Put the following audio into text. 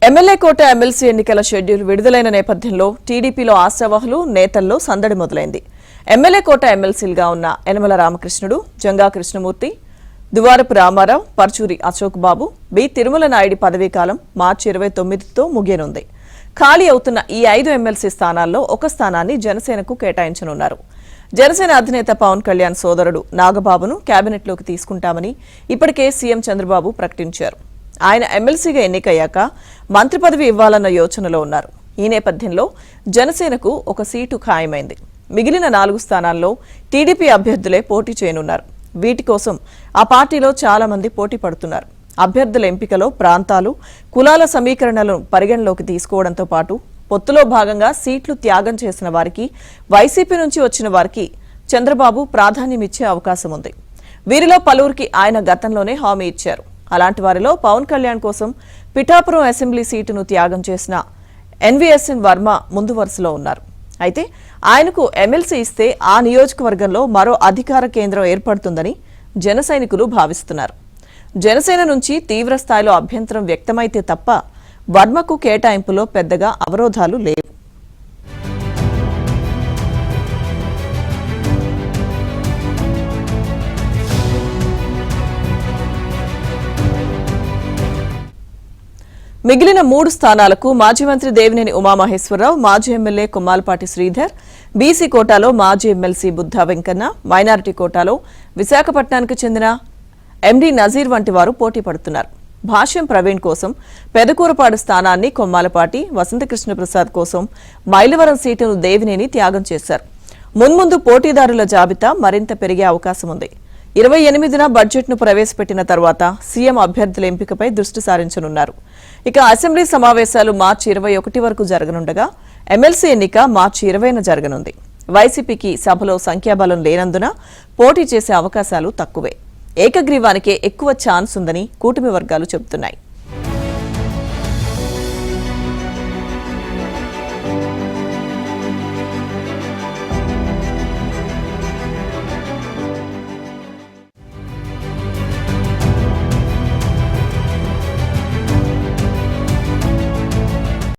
MLA కోట MLC ఎన్నికల schedule విడుదలైన నేపథ్యంలో టీడీపీలో ఆశావహులు నేతల్లో సందడి మొదలైంది. ఎమ్మెల్యే కోట ఎమ్మెల్సీలుగా ఉన్న యనమల రామకృష్ణుడు, జంగా కృష్ణమూర్తి, దువారపు రామారావు, పర్చూరి అశోక్ బాబు, బి తిరుమల నాయుడి పదవీకాలం మార్చి 29తో ముగియనుంది. ఖాళీ అవుతున్న ఈ 5 ఎమ్మెల్సీ స్థానాల్లో ఒక స్థానాన్ని జనసేనకు కేటాయించనున్నారు. జనసేన అధినేత పవన్ కళ్యాణ్ సోదరుడు నాగబాబును కేబినెట్లోకి తీసుకుంటామని ఇప్పటికే సీఎం చంద్రబాబు ప్రకటించారు. ఆయన ఎమ్మెల్సీగా ఎన్నికయ్యాక మంత్రి పదవి ఇవ్వాలన్న యోచనలో ఉన్నారు. ఈ నేపథ్యంలో జనసేనకు ఒక సీటు ఖాయమైంది. మిగిలిన 4 స్థానాల్లో టీడీపీ అభ్యర్థులే పోటీ చేయనున్నారు. వీటి కోసం ఆ పార్టీలో చాలా మంది పోటీ పడుతున్నారు. అభ్యర్థుల ఎంపికలో ప్రాంతాలు, కులాల సమీకరణలను పరిగణలోకి తీసుకోవడంతో పాటు పొత్తులో భాగంగా సీట్లు త్యాగం చేసిన వారికి, వైసీపీ నుంచి వచ్చిన వారికి చంద్రబాబు ప్రాధాన్యమిచ్చే అవకాశం ఉంది. వీరిలో పలువురికి ఆయన గతంలోనే హామీ ఇచ్చారు. అలాంటి వారిలో పవన్ కళ్యాణ్ కోసం పిఠాపురం అసెంబ్లీ సీటును త్యాగం చేసిన ఎన్వీఎస్ఎన్ వర్మ ముందు వరుసలో ఉన్నారు. అయితే ఆయనకు ఎమ్మెల్సీ ఇస్తే ఆ నియోజకవర్గంలో మరో అధికార కేంద్రం ఏర్పడుతుందని జన సైనికులు భావిస్తున్నారు. జనసేన నుంచి తీవ్ర స్థాయిలో అభ్యంతరం వ్యక్తమైతే తప్ప వర్మకు కేటాయింపులో పెద్దగా అవరోధాలు లేవు. మిగిలిన 3 స్థానాలకు మాజీ మంత్రి దేవినేని ఉమామహేశ్వరరావు, మాజీ ఎమ్మెల్యే కొమ్మాలపాటి శ్రీధర్, బీసీ కోటాలో మాజీ ఎమ్మెల్సీ బుద్ధా వెంకన్న, మైనారిటీ కోటాలో విశాఖపట్నానికి చెందిన ఎండీ నజీర్ వంటి వారు పోటీ పడుతున్నారు. భాష్యం ప్రవీణ్ కోసం పెదకూరపాడు స్థానాన్ని కొమ్మాలపాటి, వసంతకృష్ణప్రసాద్ కోసం మైలవరం సీటును దేవినేని త్యాగం చేశారు. మున్ముందు పోటీదారుల జాబితా మరింత పెరిగే అవకాశం ఉంది. 28న బడ్జెట్ను ప్రవేశపెట్టిన తర్వాత సీఎం అభ్యర్థుల ఎంపికపై దృష్టి సారించనున్నారు. ఇక అసెంబ్లీ సమావేశాలు మార్చి 21 వరకు జరగనుండగా ఎమ్మెల్సీ ఎన్నిక మార్చి 20న జరగనుంది. వైసీపీకి సభలో సంఖ్యాబలం లేనందున పోటీ చేసే అవకాశాలు తక్కువే. ఏకగ్రీవానికే ఎక్కువ ఛాన్స్ ఉందని కూటమి వర్గాలు చెబుతున్నాయి.